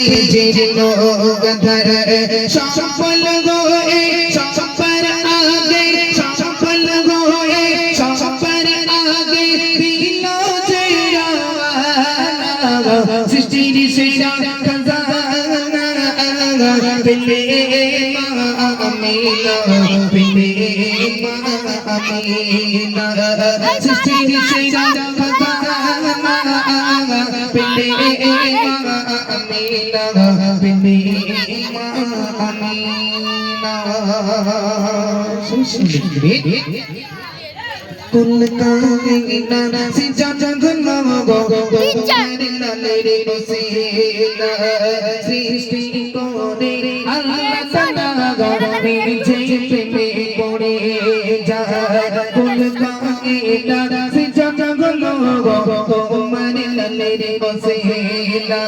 जिनो गधर सफल गोए सफर आगे सफल गोए सफर आगे दिलो तेरा सृष्टि सेरा खजाना बिले अमीना बिले अमीना सृष्टि सेरा खजाना बिले कुल कायना सिजा जगन गो मेरे लाले रसीला सृष्टि कोने अल्लाह ताला गाने जे प्रेमे पड़े जा कुल कायना सिजा जगन गो मेरे लाले रसीला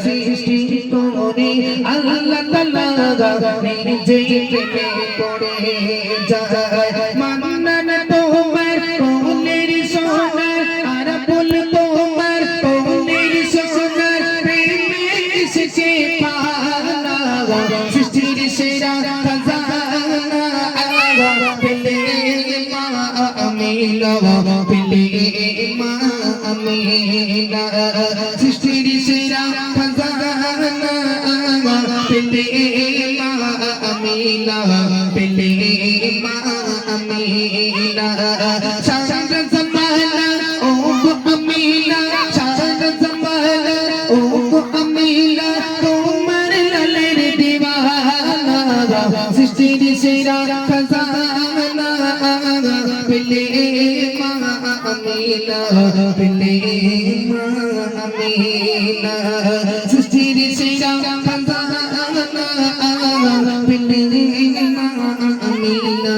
सृष्टि कोने अल्लाह ताला गाने जे प्रेमे पड़े जा मनन তোমার কোলের সোনার আর ফুল তোমার কোলের সোনার প্রেমে এসেছে পানা সৃষ্টির সেরা খাজানা পেলে মা আমিনা পেলে মা আমিনা সৃষ্টির সেরা খাজানা পেলে মা আমিনা পেলে মা अमीना शान ज़माना ओ अमीना शान ज़माना ओ अमीना तुमर ललर दीवाना सृष्टि सेरा खजाना पिले माँ अमीना पिले माँ अमीना सृष्टि सेरा खजाना पिले माँ अमीना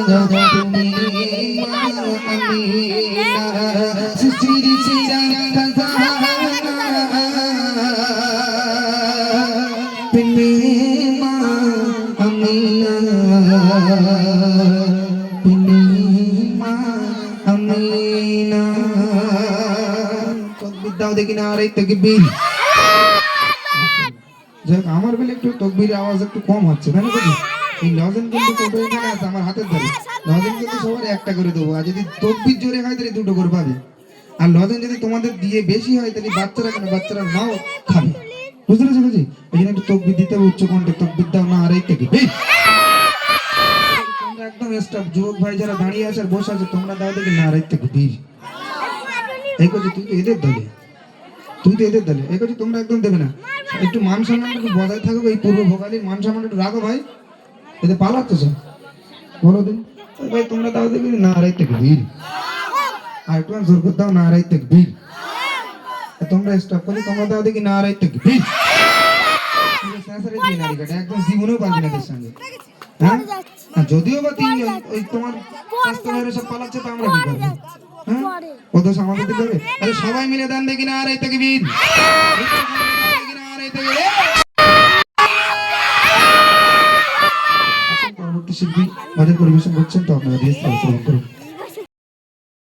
দেখি না আর এই তাকবীর যাক আমার বলে একটু তাকবীরের আওয়াজ একটু কম হচ্ছে তাই না? এই লজেন কিন্তু ছোট এখানে আছে আমার হাতের ধরে লজেন কিন্তু সবার একটা করে দেবো আর যদি তাকবীর জোরে হয় তাহলে দুটো করে পাবে আর লজেন যদি তোমাদের দিয়ে বেশি হয় তাহলে বাচ্চারা কেন বাচ্চারা নাও খাবে বুঝতে পেরেছো বুঝি এই জন্য একটু তাকবীর দিতে হবে উচ্চ কণ্ঠে তাকবীর দাও না আর এই তাকবীর তোমরা একদম স্টাফ যুবক ভাই যারা দাঁড়িয়ে আছে আর বসে আছে তোমরা দাও দেখি না আর এই তাকবীর এই কথা তুই তো এদের দলে এই কথা তোমরা একদম দেবে না একটু মান সম্মান একটু বজায় থাকবে এই পূর্ব ভোগালীর মান সম্মান একটু রাখো ভাই এতে পালাচ্ছ বলো দিন ভাই তোমরা দাও দেখবি না আড়াই তাকবীর আর একটু জোর করে দাও না আড়াই তাকবীর তোমরা স্টপ করলে তোমরা দাও দেখি না আড়াই তাকবীর একদম জীবনেও পারবি না এদের সঙ্গে হ্যাঁ যদিও বা তিনজন ওই তোমার কাস্টমারের সব পালাচ্ছে তো আমরা কি করবো হ্যাঁ ও তো আমাদের দিতে হবে আরে সবাই মিলে দেন দেখি না আড়াই তাকবীর পরবর্তী শিল্পী বাজার পরিবেশন করছেন তো আপনারা